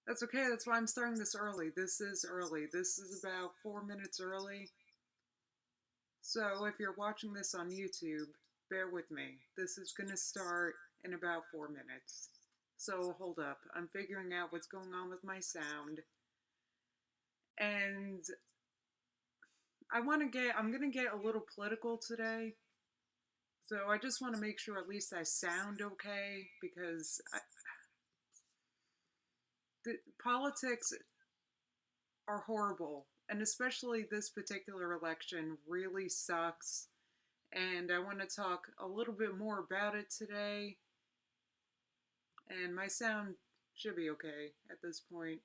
That's okay. That's why I'm starting this early. This is early. This is about 4 minutes early. So if you're watching this on YouTube, bear with me. This is going to start in about 4 minutes. So hold up. I'm figuring out what's going on with my sound. And I'm going to get a little political today. So I just want to make sure at least I sound okay because the politics are horrible. And especially this particular election really sucks. And I want to talk a little bit more about it today. And my sound should be okay at this point.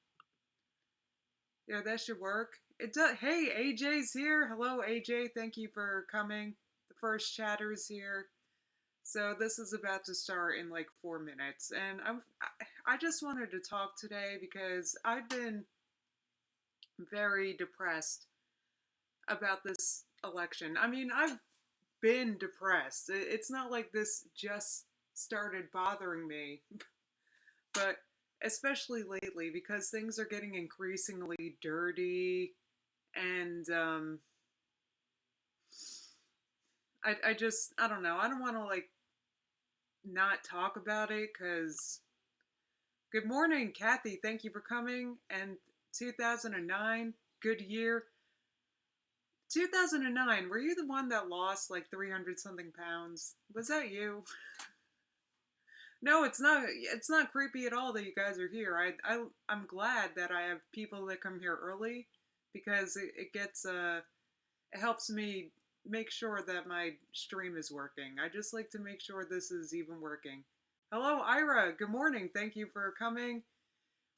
Yeah, that should work. It does. Hey, AJ's here. Hello, AJ. Thank you for coming. The first chatter's here. So this is about to start in like 4 minutes, and I just wanted to talk today because I've been very depressed about this election. I mean, I've been depressed. It's not like this just started bothering me, but especially lately because things are getting increasingly dirty and I don't know. I don't want to like not talk about it because good morning, Kathy. Thank you for coming. And 2009, good year. 2009, were you the one that lost like 300 something pounds? Was that you? No, it's not. It's not creepy at all that you guys are here. I'm glad that I have people that come here early because it gets it helps me make sure that my stream is working. I just like to make sure this is even working. Hello, Ira. Good morning. Thank you for coming.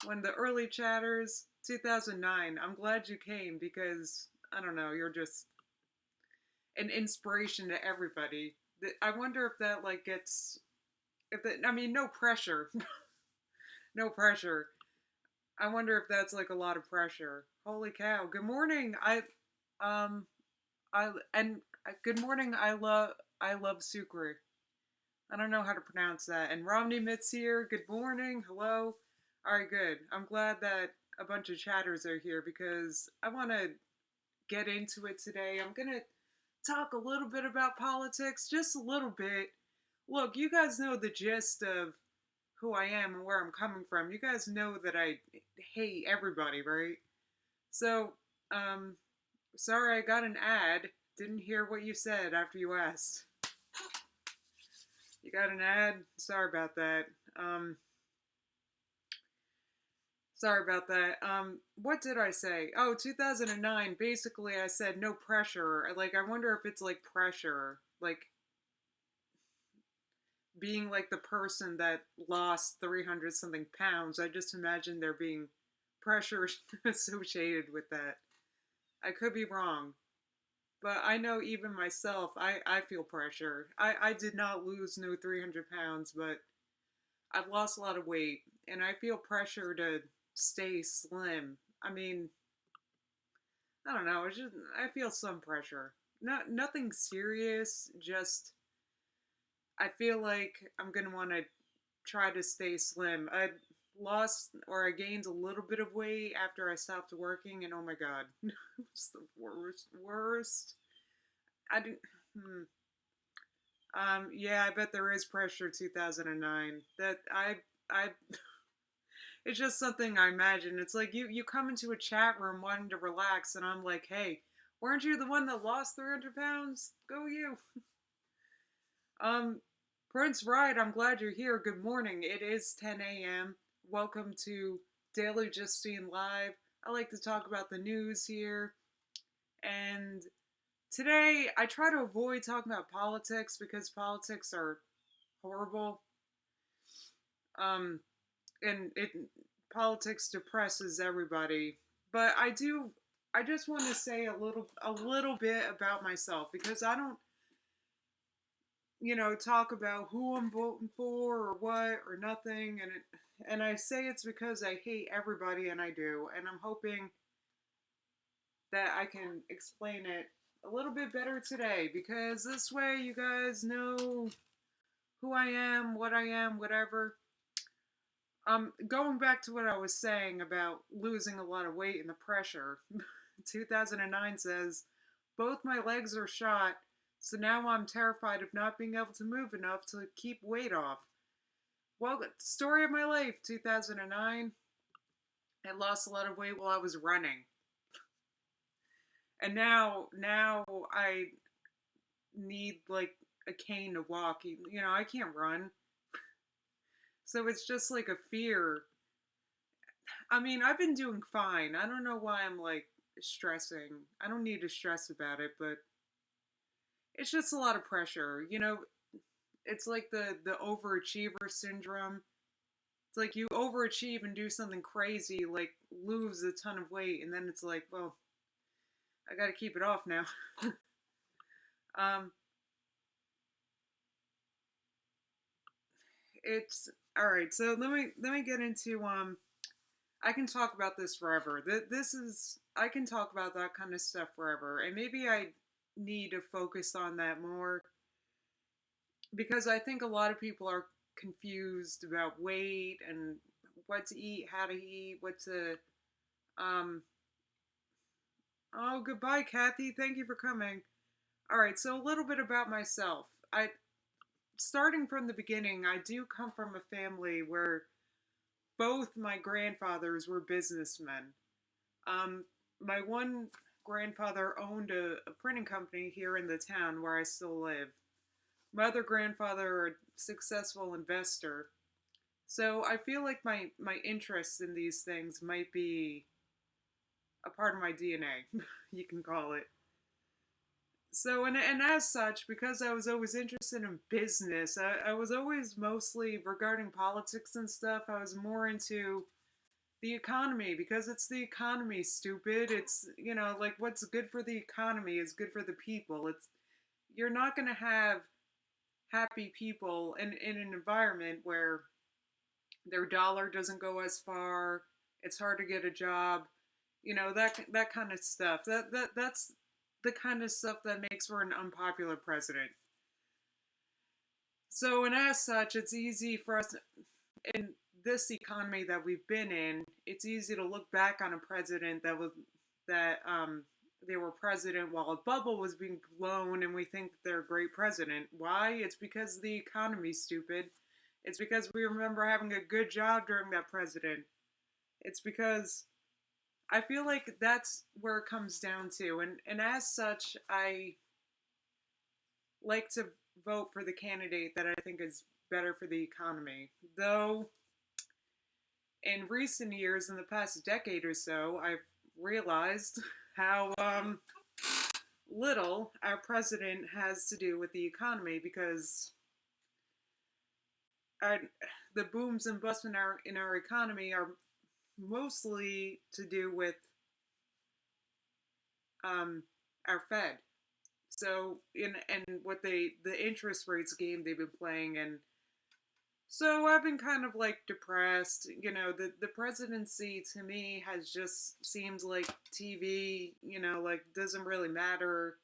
When the early chatters, 2009. I'm glad you came because I don't know. You're just an inspiration to everybody. I wonder if that like gets if that. I mean, no pressure. No pressure. I wonder if that's like a lot of pressure. Holy cow. Good morning. Um I and good morning. I love Sucre. I don't know how to pronounce that. And Romney Mitz here. Good morning. Hello. All right, good. I'm glad that a bunch of chatters are here because I want to get into it today. I'm going to talk a little bit about politics, just a little bit. Look, you guys know the gist of who I am and where I'm coming from. You guys know that I hate everybody, right? So, um, sorry I got an ad. Didn't hear what you said after you asked. You got an ad? Sorry about that. Um, Sorry about that. What did I say? Oh, 2009. Basically, I said no pressure. Like, I wonder if it's like pressure. Like, being like the person that lost 300 something pounds. I just imagine there being pressure associated with that. I could be wrong. But I know even myself, I feel pressure. I did not lose no 300 pounds, but I've lost a lot of weight. And I feel pressure to stay slim. I mean, I don't know. It's just I feel some pressure. Nothing serious. Just I feel like I'm gonna want to try to stay slim. I lost or I gained a little bit of weight after I stopped working, and oh my god, it's the worst. I didn't. Hmm. Yeah, I bet there is pressure. 2009. That I. It's just something I imagine. It's like you come into a chat room wanting to relax, and I'm like, hey, weren't you the one that lost 300 pounds? Go you. Um, Prince Ride, I'm glad you're here. Good morning. It is 10 a.m. Welcome to Daily Justine Live. I like to talk about the news here. And today, I try to avoid talking about politics because politics are horrible. Um, and politics depresses everybody. But I just want to say a little bit about myself because I don't talk about who I'm voting for or what or nothing, and I say it's because I hate everybody, and I do, and I'm hoping that I can explain it a little bit better today because this way you guys know who I am, what I am, whatever. Going back to what I was saying about losing a lot of weight and the pressure, 2009 says, both my legs are shot, so now I'm terrified of not being able to move enough to keep weight off. Well, story of my life, 2009. I lost a lot of weight while I was running. And now I need like a cane to walk. You know, I can't run. So it's just like a fear. I mean, I've been doing fine. I don't know why I'm like stressing. I don't need to stress about it, but it's just a lot of pressure. You know, it's like the overachiever syndrome. It's like you overachieve and do something crazy, like lose a ton of weight, and then it's like, well, I got to keep it off now. um, it's all right. So let me get into I can talk about this forever. This is I can talk about that kind of stuff forever, and maybe I need to focus on that more because I think a lot of people are confused about weight and what to eat, how to eat, what to um oh, goodbye, Kathy. Thank you for coming. All right, so a little bit about myself. I starting from the beginning, I do come from a family where both my grandfathers were businessmen. Um, my one grandfather owned a printing company here in the town where I still live. My other grandfather, a successful investor. So I feel like my interest in these things might be a part of my DNA, you can call it. So, and as such, because I was always interested in business, I was always mostly regarding politics and stuff. I was more into the economy because it's the economy, stupid. It's, you know, like what's good for the economy is good for the people. It's, you're not going to have happy people in an environment where their dollar doesn't go as far. It's hard to get a job. You know, that kind of stuff. That's the kind of stuff that makes for an unpopular president. So, and as such, it's easy for us in this economy that we've been in. It's easy to look back on a president that they were president while a bubble was being blown, and we think that they're a great president. Why? It's because the economy's stupid. It's because we remember having a good job during that president. It's because I feel like that's where it comes down to, and as such, I like to vote for the candidate that I think is better for the economy. Though in recent years, in the past decade or so, I've realized how little our president has to do with the economy because our, the booms and busts in our economy are mostly to do with um, our Fed. So in and what the interest rates game they've been playing, and so I've been kind of like depressed. You know, the presidency to me has just seems like TV. You know, like doesn't really matter.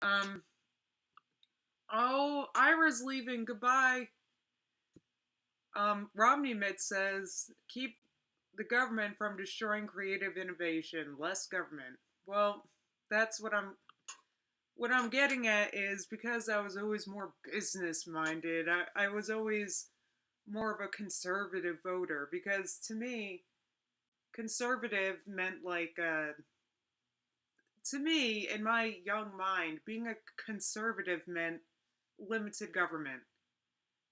Um. Oh, Ira's leaving. Goodbye. Romney Mitt says keep the government from destroying creative innovation. Less government. Well, that's what I'm getting at is because I was always more business minded, I was always more of a conservative voter because to me, conservative meant like, to me, in my young mind, being a conservative meant limited government.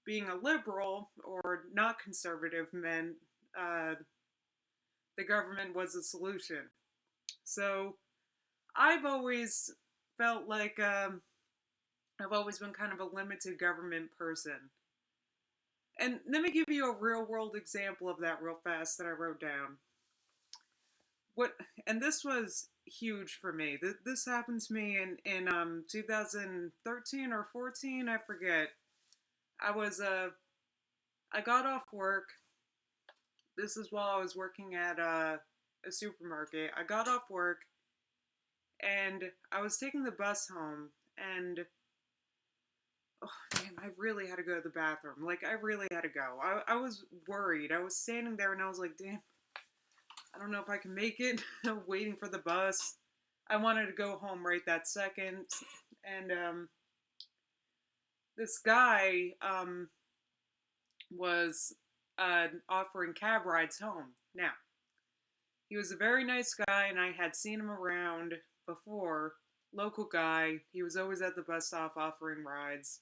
Being a liberal or not conservative meant uh, the government was a solution. So I've always felt like I've always been kind of a limited government person. And let me give you a real world example of that real fast that I wrote down. What and this was huge for me. This happened to me in 2013 or 14, I forget. I was I got off work. This is while I was working at a supermarket. I got off work and I was taking the bus home, and oh man, I really had to go to the bathroom. Like, I really had to go. I was worried. I was standing there and I was like, damn, I don't know if I can make it. Waiting for the bus. I wanted to go home right that second. And this guy was offering cab rides home. Now, he was a very nice guy, and I had seen him around before. Local guy. He was always at the bus stop offering rides.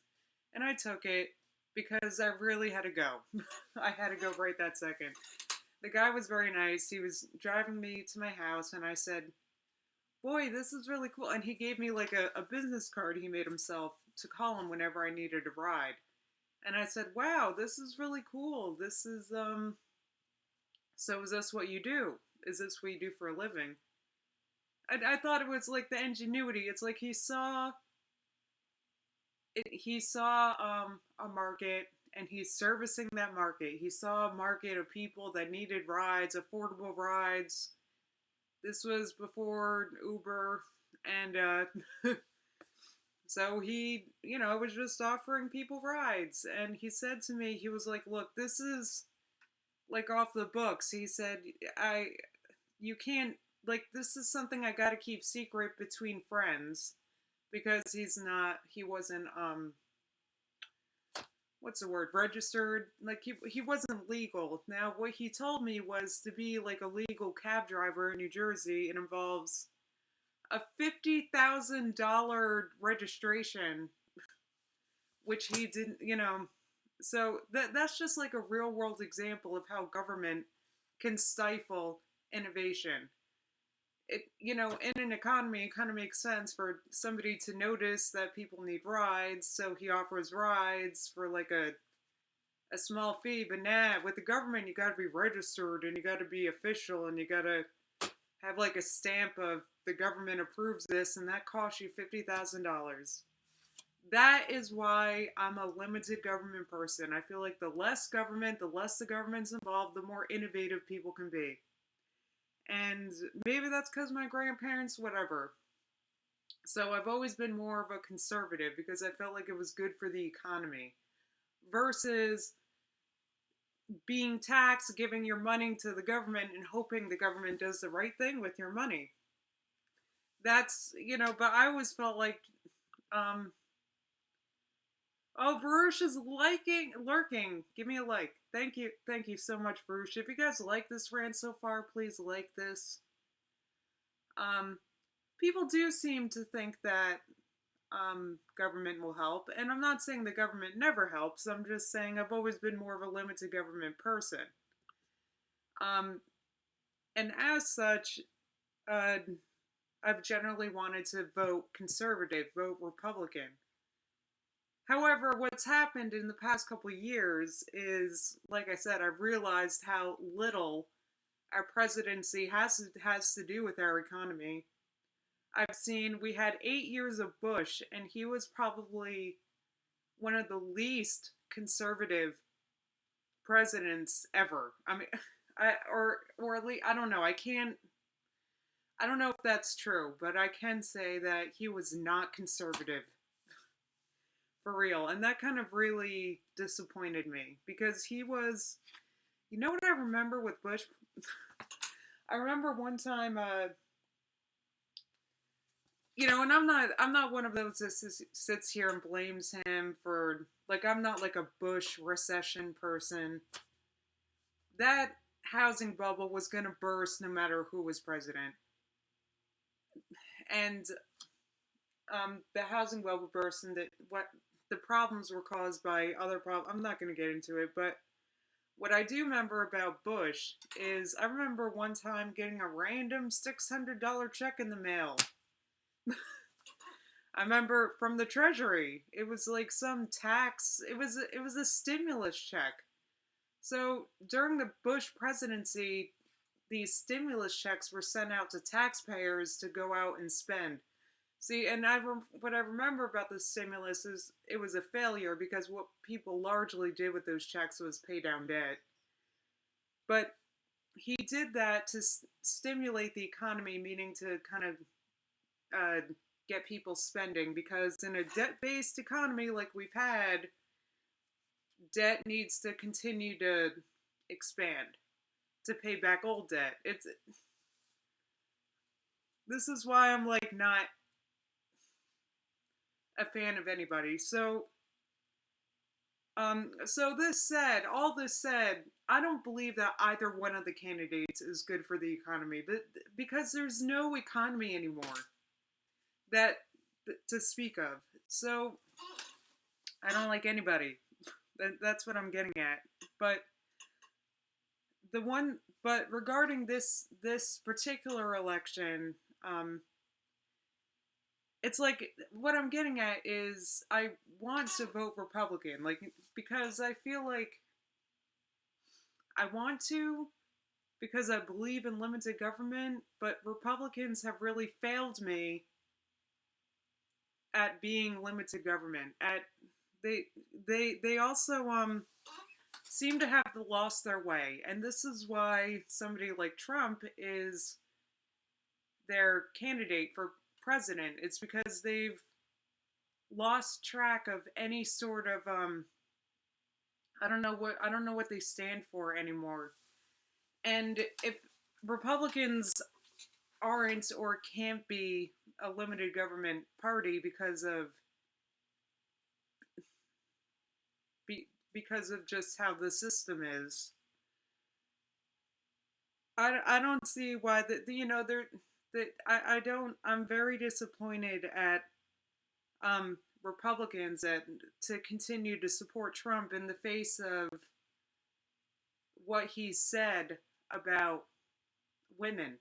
And I took it because I really had to go. I had to go right that second. The guy was very nice. He was driving me to my house, and I said, boy, this is really cool. And he gave me like a business card he made himself to call him whenever I needed a ride. And I said, wow, this is really cool. This is, so is this what you do? Is this what you do for a living? I thought it was like the ingenuity. It's like he saw a market and he's servicing that market. He saw a market of people that needed rides, affordable rides. This was before Uber, and so he, was just offering people rides. And he said to me, he was like, "Look, this is like off the books." He said, you can't, like, this is something I got to keep secret between friends because he wasn't what's the word, registered, like he wasn't legal. Now what he told me was to be like a legal cab driver in New Jersey, it involves a $50,000 registration, which he didn't, so that's just like a real world example of how government can stifle innovation. It, in an economy, it kind of makes sense for somebody to notice that people need rides, so he offers rides for like a small fee. But nah, with the government, you got to be registered and you got to be official and you got to have like a stamp of the government approves this, and that costs you $50,000. That is why I'm a limited government person. I feel like the less government, the less the government's involved, the more innovative people can be. And maybe that's because my grandparents, whatever. So I've always been more of a conservative because I felt like it was good for the economy versus being taxed, giving your money to the government and hoping the government does the right thing with your money. That's, but I always felt like, um, oh, Varush is lurking. Give me a like. Thank you. Thank you so much, Varush. If you guys like this rant so far, please like this. Um, People do seem to think that government will help, and I'm not saying the government never helps. I'm just saying I've always been more of a limited government person. Um, and as such, uh, I've generally wanted to vote conservative, vote Republican. However, what's happened in the past couple of years is, like I said, I've realized how little our presidency has to do with our economy. I've seen we had 8 years of Bush, and he was probably one of the least conservative presidents ever. I mean, or at least I don't know. I don't know if that's true, but I can say that he was not conservative for real, and that kind of really disappointed me because he was. You know what I remember with Bush? I remember one time, and I'm not one of those that sits here and blames him for, like, I'm not like a Bush recession person. That housing bubble was going to burst no matter who was president. And the housing bubble burst, and what the problems were caused by other problems. I'm not going to get into it, but what I do remember about Bush is I remember one time getting a random $600 check in the mail. I remember from the Treasury. It was like some tax. It was a stimulus check. So during the Bush presidency, these stimulus checks were sent out to taxpayers to go out and spend. See, and what I remember about the stimulus is it was a failure because what people largely did with those checks was pay down debt. But he did that to stimulate the economy, meaning to kind of get people spending, because in a debt-based economy like we've had, debt needs to continue to expand to pay back old debt. It's This is why I'm like not a fan of anybody. So all this said, I don't believe that either one of the candidates is good for the economy, but because there's no economy anymore that to speak of. So I don't like anybody. That's what I'm getting at. But but regarding this particular election, it's like what I'm getting at is I want to vote Republican, like because I feel like I want to because I believe in limited government, but Republicans have really failed me at being limited government. At they they also seem to have lost their way, and this is why somebody like Trump is their candidate for president. It's because they've lost track of any sort of I don't know what they stand for anymore. And if Republicans aren't or can't be a limited government party because of just how the system is, I don't see why you know they're that I don't I'm very disappointed at Republicans to continue to support Trump in the face of what he said about women.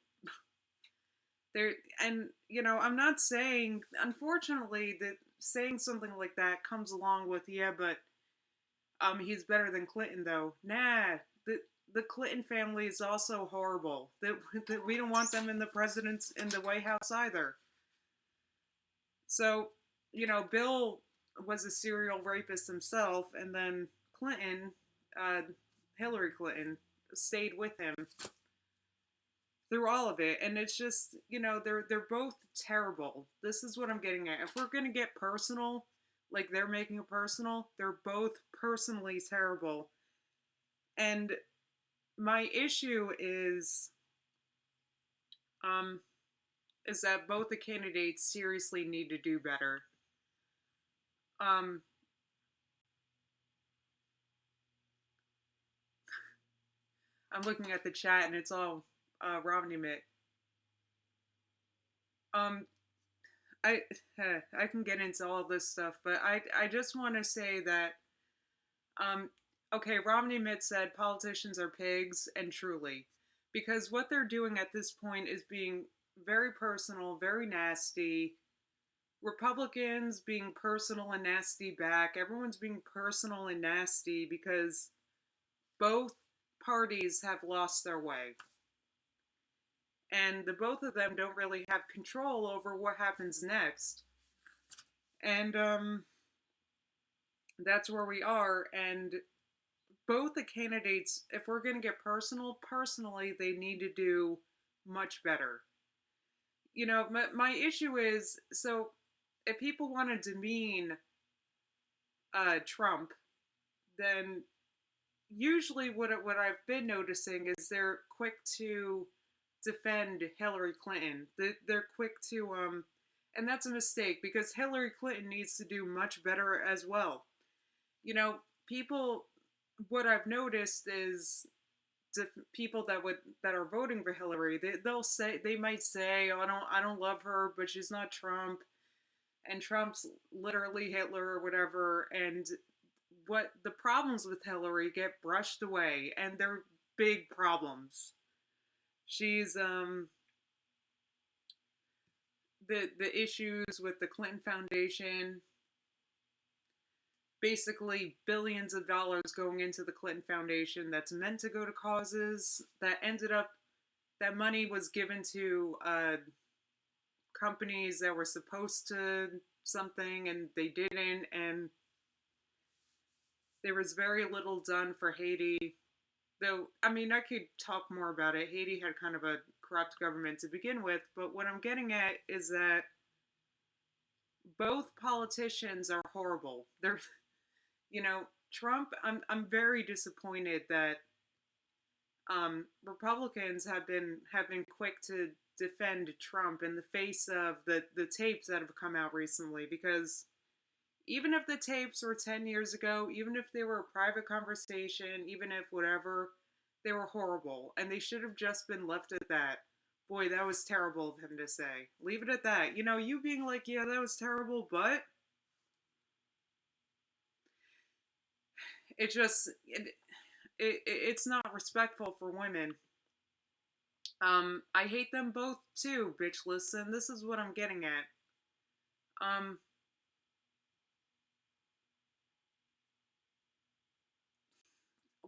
There and you know I'm not saying unfortunately that saying something like that comes along with yeah, but he's better than Clinton though. Nah, the Clinton family is also horrible. That we don't want them in the White House either. So, you know, Bill was a serial rapist himself, and then Clinton, uh, Hillary Clinton, stayed with him through all of it, and it's just you know they're both terrible. This is what I'm getting at. If we're gonna get personal, like they're making it personal, they're both personally terrible. And my issue um is that both the candidates seriously need to do better. Um, I'm looking at the chat and it's all Romney Mitt. Um, I I can get into all this stuff, but I just want to say that um, okay, Romney Mitt said politicians are pigs, and truly, because what they're doing at this point is being very personal, very nasty. Republicans being personal and nasty back. Everyone's being personal and nasty because both parties have lost their way. And the both of them don't really have control over what happens next. And that's where we are. And both the candidates, if we're going to get personally, they need to do much better. You know, my issue is so if people want to demean Trump, then usually what I've been noticing is they're quick to defend Hillary Clinton. They're quick to and that's a mistake because Hillary Clinton needs to do much better as well. You know, people what I've noticed is people that are voting for Hillary, they might say, "Oh, I don't love her, but she's not Trump." And Trump's literally Hitler or whatever, and what the problems with Hillary get brushed away, and they're big problems. She's the issues with the Clinton Foundation, basically billions of dollars going into the Clinton Foundation that's meant to go to causes that ended up that money was given to companies that were supposed to something and they didn't, and there was very little done for Haiti. Though, I mean, I could talk more about it. Haiti had kind of a corrupt government to begin with, but what I'm getting at is that both politicians are horrible. They're, you know, Trump. I'm very disappointed that Republicans have been quick to defend Trump in the face of the tapes that have come out recently, because even if the tapes were 10 years ago, even if they were a private conversation, even if whatever, they were horrible and they should have just been left at that. Boy, that was terrible of him to say. Leave it at that. You being like, yeah, that was terrible, but it just it's not respectful for women. I hate them both too, bitch. Listen, this is what I'm getting at. Um,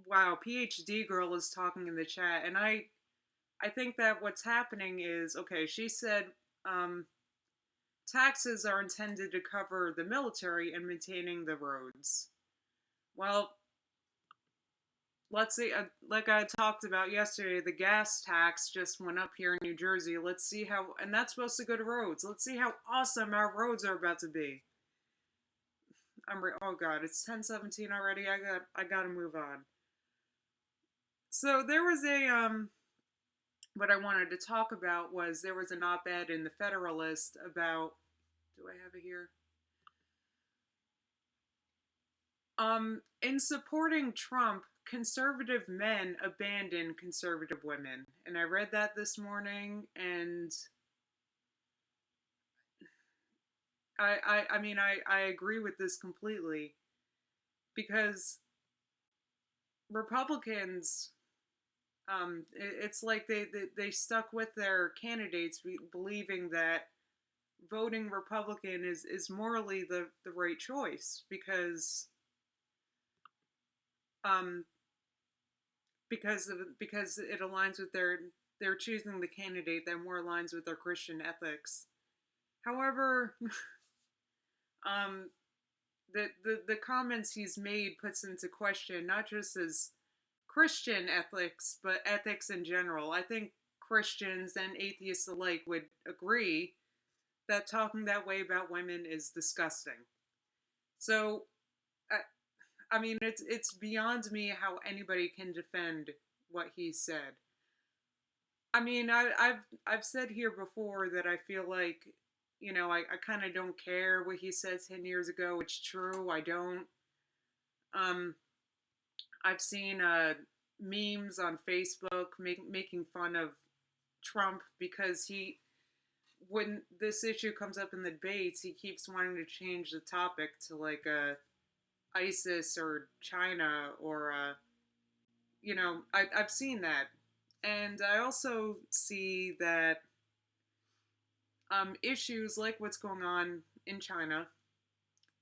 wow, PhD girl is talking in the chat, and I think that what's happening is, okay, she said um, taxes are intended to cover the military and maintaining the roads. Well, let's see, like I talked about yesterday, the gas tax just went up here in New Jersey. Let's see how, and that's supposed to go to roads. Let's see how awesome our roads are about to be. Oh god, it's 10:17 already. I gotta move on. So there was what I wanted to talk about was there was an op-ed in the Federalist about, do I have it here? In supporting Trump, conservative men abandon conservative women. And I read that this morning, and I agree with this completely, because Republicans, it's like they stuck with their candidates, believing that voting Republican is morally the right choice, um, because it aligns with they're choosing the candidate that more aligns with their Christian ethics. However, um, the comments he's made puts into question not just his Christian ethics, but ethics in general. I think Christians and atheists alike would agree that talking that way about women is disgusting. So, I mean, it's beyond me how anybody can defend what he said. I mean, I've said here before that I feel like, I kind of don't care what he said 10 years ago. It's true, I don't. Um, I've seen memes on Facebook making fun of Trump because when this issue comes up in the debates, he keeps wanting to change the topic to like ISIS or China or I've seen that, and I also see that issues like what's going on in China,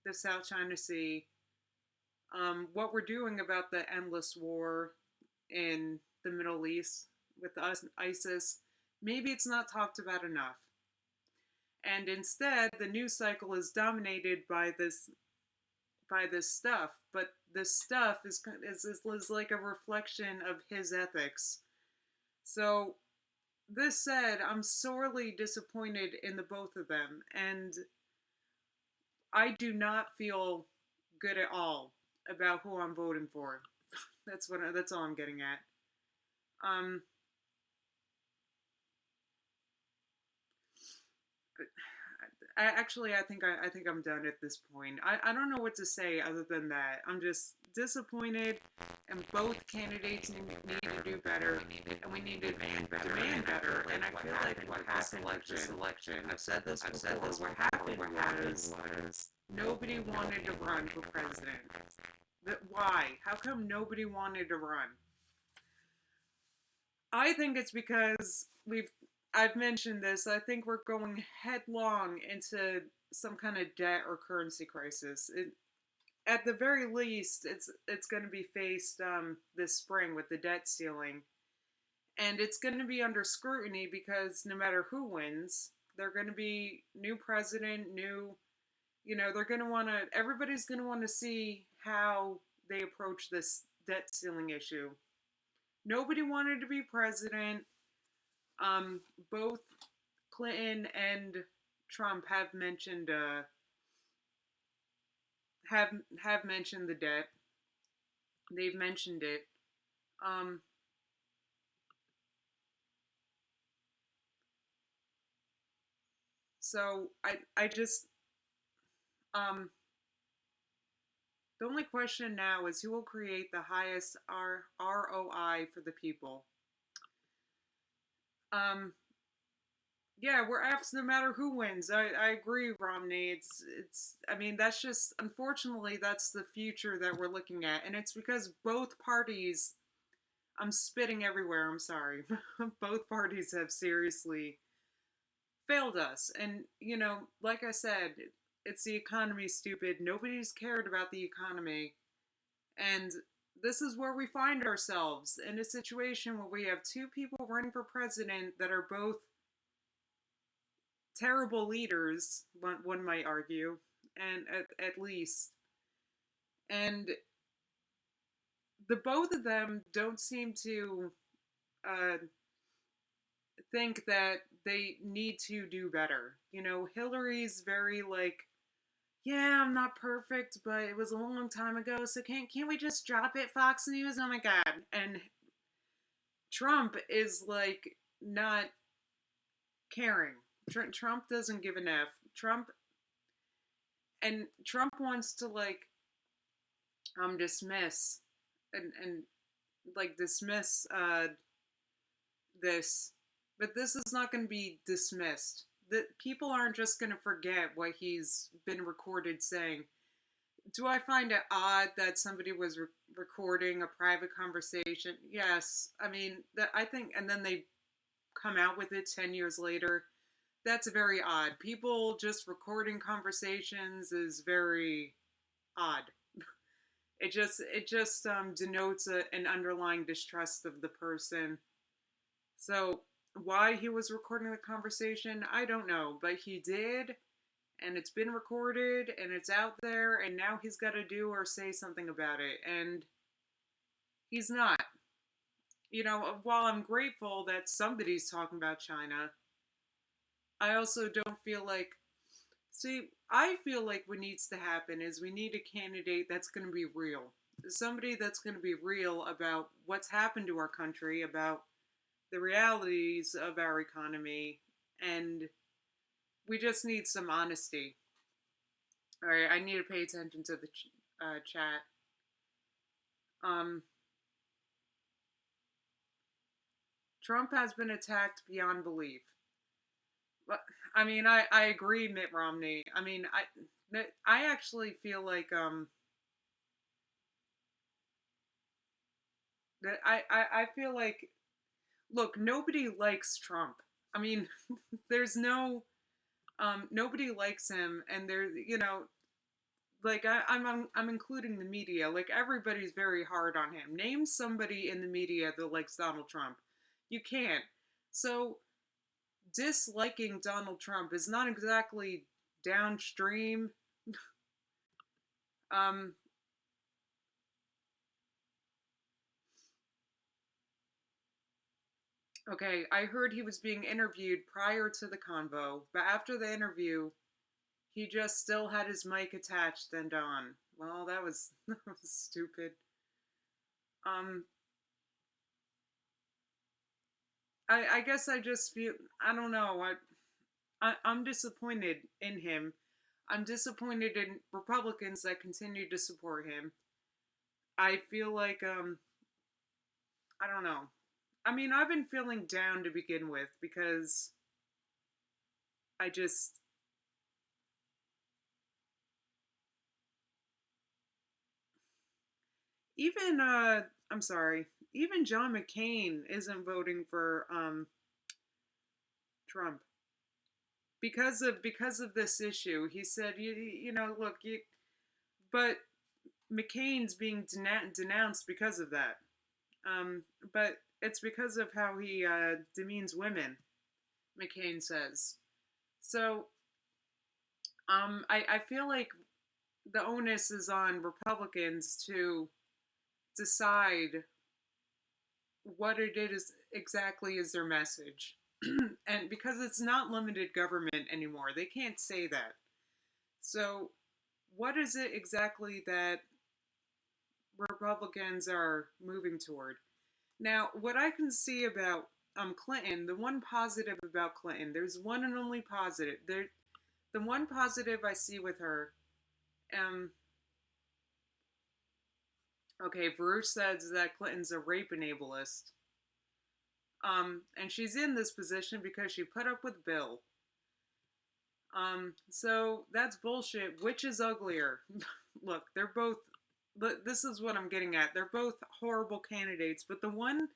the South China Sea, what we're doing about the endless war in the Middle East with us, ISIS, maybe it's not talked about enough. And instead, the news cycle is dominated by this stuff. But this stuff is like a reflection of his ethics. So this said, I'm sorely disappointed in the both of them, and I do not feel good at all about who I'm voting for. That's all I'm getting at. Um, I think I'm done at this point. I don't know what to say other than that. I'm just disappointed, and both candidates need to do better, and we need to demand better. And I feel like what happened with this election, I've said this before, what happened was nobody wanted to run for president. Why? How come nobody wanted to run? I think it's because I've mentioned this. I think we're going headlong into some kind of debt or currency crisis. At the very least, it's going to be faced this spring with the debt ceiling, and it's going to be under scrutiny because no matter who wins, they're going to be new president, new. They're going to want to. Everybody's going to want to see how they approach this debt ceiling issue. Nobody wanted to be president. Both Clinton and Trump have mentioned have have mentioned the debt. They've mentioned it. Um, so I just um, the only question now is who will create the highest ROI for the people. Um, yeah, we're F's no matter who wins. I agree, Romney. It's I mean that's just unfortunately that's the future that we're looking at, and it's because both parties. I'm spitting everywhere. I'm sorry. Both parties have seriously failed us, and like I said, it's the economy, stupid. Nobody's cared about the economy, and this is where we find ourselves in a situation where we have two people running for president that are both terrible leaders, one might argue, and at least. And the both of them don't seem to uh, think that they need to do better. Hillary's very like, yeah, I'm not perfect, but it was a long time ago, so can't we just drop it, Fox News? Oh my god. And Trump is like not caring. Trump doesn't give an F. Trump wants to like dismiss and like dismiss this, but this is not going to be dismissed. That people aren't just going to forget what he's been recorded saying. Do I find it odd that somebody was recording a private conversation? Yes. I mean, that I think, and then they come out with it 10 years later. That's very odd. People just recording conversations is very odd. It just denotes an underlying distrust of the person. So why he was recording the conversation, I don't know, but he did, and it's been recorded, and it's out there, and now he's got to do or say something about it, and he's not. While I'm grateful that somebody's talking about China, I also don't feel like. See, I feel like what needs to happen is we need a candidate that's going to be real. Somebody that's going to be real about what's happened to our country, about the realities of our economy, and we just need some honesty. All right, I need to pay attention to the chat. Um, Trump has been attacked beyond belief. But I mean, I agree, Mitt Romney. I mean, I actually feel like that I feel like look, nobody likes Trump. I mean, there's no nobody likes him, and like I'm including the media. Like everybody's very hard on him. Name somebody in the media that likes Donald Trump. You can't. So disliking Donald Trump is not exactly downstream. Um, okay, I heard he was being interviewed prior to the convo, but after the interview, he just still had his mic attached and on. Well, that was that was stupid. Um, I guess I just feel I don't know. I'm disappointed in him. I'm disappointed in Republicans that continue to support him. I feel like I don't know. I mean, I've been feeling down to begin with because I just even I'm sorry, even John McCain isn't voting for Trump because of this issue. He said look, but McCain's being denounced because of that. But it's because of how he demeans women, McCain says. So I feel like the onus is on Republicans to decide what it is exactly is their message. And because it's not limited government anymore, they can't say that. So what is it exactly that Republicans are moving toward? Now, what I can see about Clinton, the one positive about Clinton, there's one and only positive. The one positive I see with her, um, okay, Verush says that Clinton's a rape enablist. And she's in this position because she put up with Bill. So that's bullshit. Which is uglier? Look, they're both. But this is what I'm getting at. They're both horrible candidates. But the one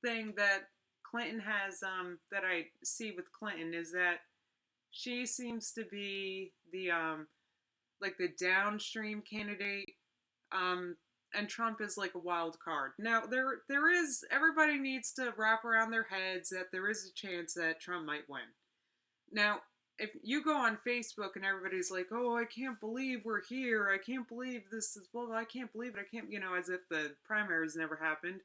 thing that Clinton has, that I see with Clinton is that she seems to be the like the downstream candidate, um, and Trump is like a wild card. Now there is everybody needs to wrap around their heads that there is a chance that Trump might win. Now, if you go on Facebook and everybody's like, "Oh, I can't believe we're here. I can't believe this is blah blah. I can't believe it. I can't," as if the primaries never happened.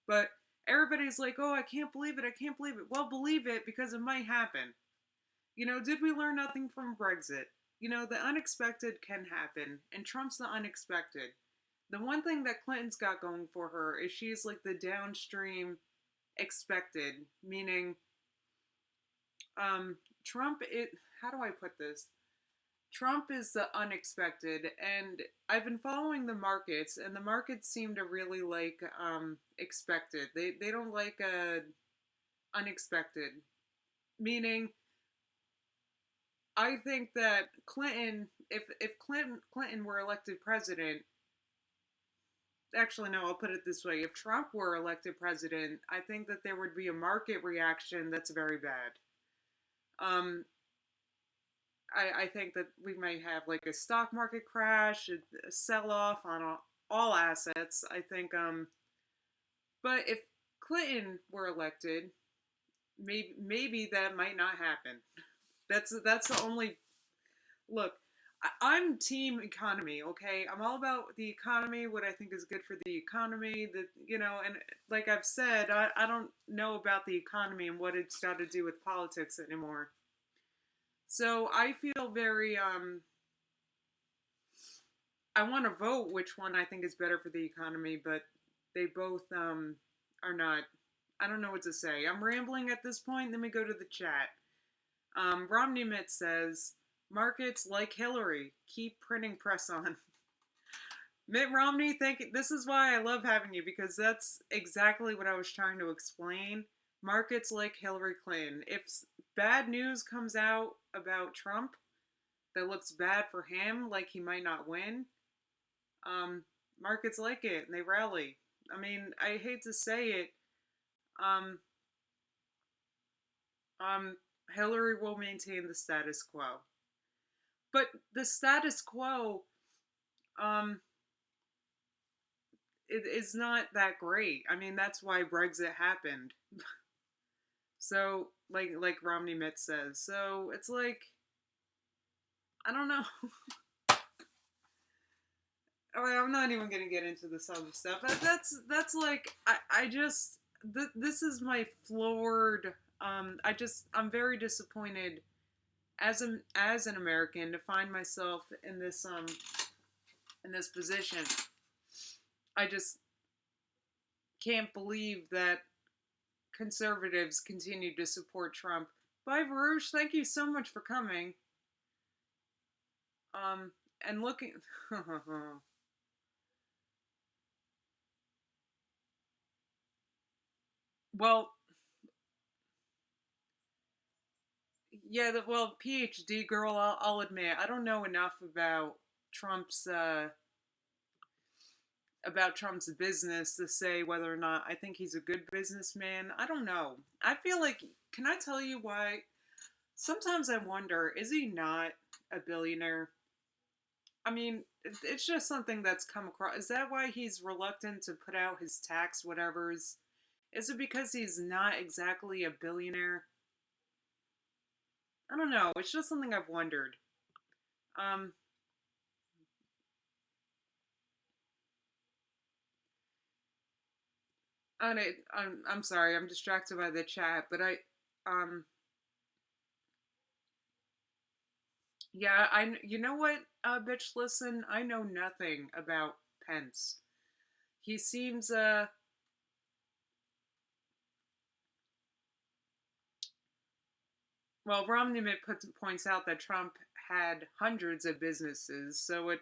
But everybody's like, "Oh, I can't believe it. I can't believe it." Well, believe it because it might happen. Did we learn nothing from Brexit? The unexpected can happen, and Trump's the unexpected. The one thing that Clinton's got going for her is she's like the downstream expected, meaning Trump it how do I put this? Trump is the unexpected, and I've been following the markets, and the markets seem to really like expected. They don't like unexpected, meaning I think that Clinton, if Clinton were elected president, actually no, I'll put it this way: if Trump were elected president, I think that there would be a market reaction that's very bad. Um, I think that we might have like a stock market crash, a sell off on all assets. I think, but if Clinton were elected, maybe that might not happen. That's the only look. I'm team economy, okay? I'm all about the economy, what I think is good for the economy, and like I've said, I don't know about the economy and what it's got to do with politics anymore. So I feel very, I want to vote which one I think is better for the economy, but they both, are not. I don't know what to say. I'm rambling at this point. Let me go to the chat. Romney Mitt says, markets like Hillary keep printing press on. Mitt Romney, thank you. This is why I love having you because that's exactly what I was trying to explain. Markets like Hillary Clinton. If bad news comes out about Trump that looks bad for him, like he might not win, markets like it and they rally. I mean, I hate to say it, um, um, Hillary will maintain the status quo, but the status quo, um, it is not that great. I mean, that's why Brexit happened. So, like Romney Mitt says, so it's like I don't know. I'm not even gonna get into this other stuff. That's like I just this is my floored. I'm very disappointed as an American to find myself in this position. I just can't believe that conservatives continue to support Trump. Bye, Varouche. Thank you so much for coming. Um, and looking. Well, yeah. Well, PhD girl, I'll admit I don't know enough Trump's uh, about Trump's business to say whether or not I think he's a good businessman. I don't know. I feel like. Can I tell you why? Sometimes I wonder, is he not a billionaire? I mean, it's just something that's come across. Is that why he's reluctant to put out his tax whatevers? Is it because he's not exactly a billionaire? I don't know. It's just something I've wondered. Um, and I'm sorry. I'm distracted by the chat, but um, Yeah, you know what, bitch, listen, I know nothing about Pence. He seems, well, Romney points out that Trump had hundreds of businesses, so it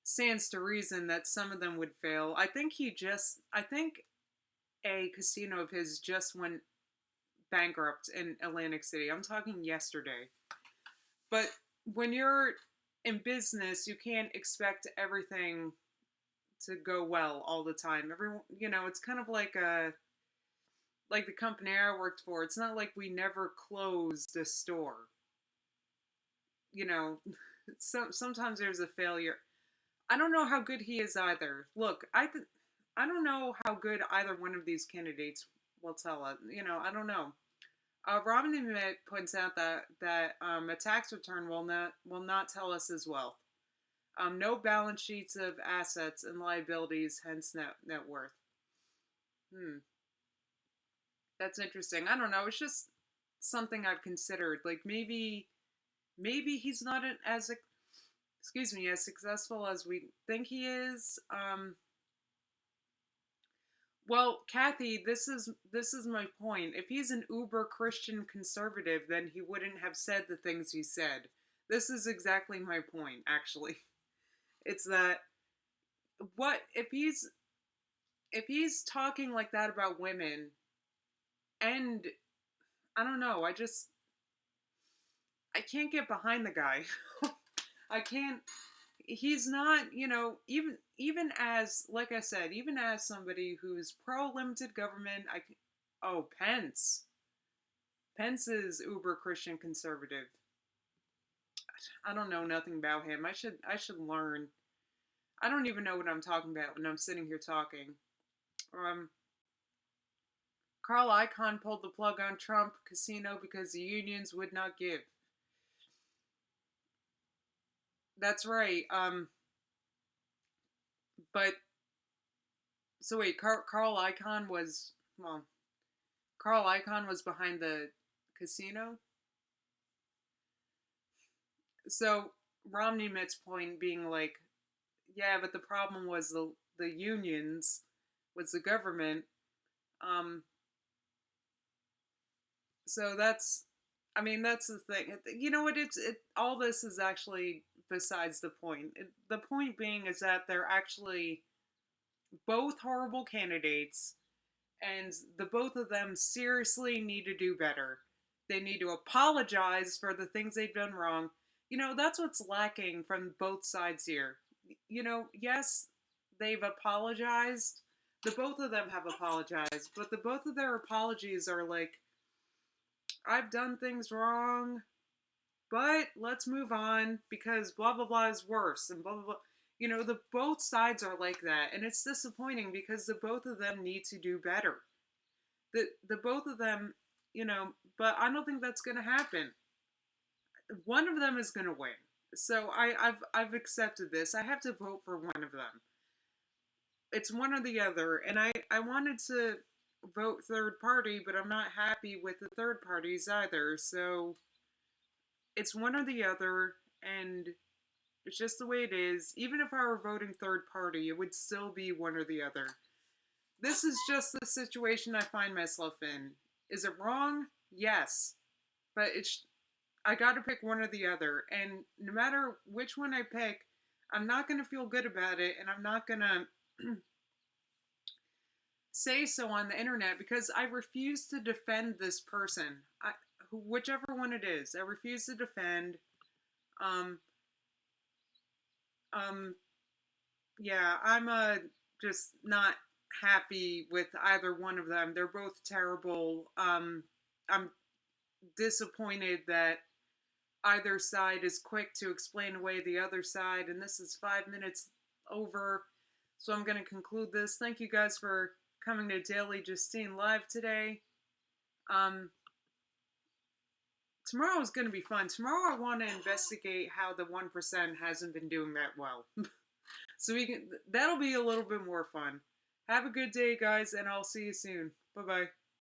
stands to reason that some of them would fail. I think a casino of his just went bankrupt in Atlantic City. I'm talking yesterday. But when you're in business, you can't expect everything to go well all the time. Everyone, it's kind of like the company I worked for. It's not like we never closed a store. You know, sometimes there's a failure. I don't know how good he is either. Look, I don't know how good either one of these candidates will tell us. I don't know. Romney points out that a tax return will not tell us his wealth. No balance sheets of assets and liabilities, hence net worth. Hmm, that's interesting. I don't know. It's just something I've considered. Like maybe he's not as excuse me, as successful as we think he is. Well, Kathy, this is my point. If he's an uber Christian conservative, then he wouldn't have said the things he said. This is exactly my point, actually. It's that what if he's talking like that about women, and I don't know, I can't get behind the guy. I can't. He's not, even as, like I said, even as somebody who's pro limited government. Oh, Pence is uber Christian conservative. I don't know nothing about him. I should learn. I don't even know what I'm talking about when I'm sitting here talking. Um, Carl Icahn pulled the plug on Trump casino because the unions would not give. That's right. But so wait, Carl Icahn was behind the casino. So Romney Mitt's point being like, yeah, but the problem was the unions, was the government. Um, so I mean, that's the thing. You know what? All this is actually besides the point. The point being is that they're actually both horrible candidates, and the both of them seriously need to do better. They need to apologize for the things they've done wrong. That's what's lacking from both sides here. Yes, they've apologized. The both of them have apologized, but the both of their apologies are like, I've done things wrong, but let's move on because blah blah blah is worse and blah blah blah. The both sides are like that, and it's disappointing because the both of them need to do better. The both of them, but I don't think that's going to happen. One of them is going to win. So I've accepted this. I have to vote for one of them. It's one or the other, and I wanted to vote third party, but I'm not happy with the third parties either. So it's one or the other, and it's just the way it is. Even if I were voting third party, it would still be one or the other. This is just the situation I find myself in. Is it wrong? Yes. But I got to pick one or the other. And no matter which one I pick, I'm not going to feel good about it, and I'm not going to say so on the internet because I refuse to defend this person. Whichever one it is, I refuse to defend. Um, um, yeah, I'm just not happy with either one of them. They're both terrible. I'm disappointed that either side is quick to explain away the other side, and this is 5 minutes over. So I'm going to conclude this. Thank you guys for coming to Daily Justine Live today. Tomorrow is going to be fun. Tomorrow I want to investigate how the 1% hasn't been doing that well. So that'll be a little bit more fun. Have a good day, guys, and I'll see you soon. Bye-bye.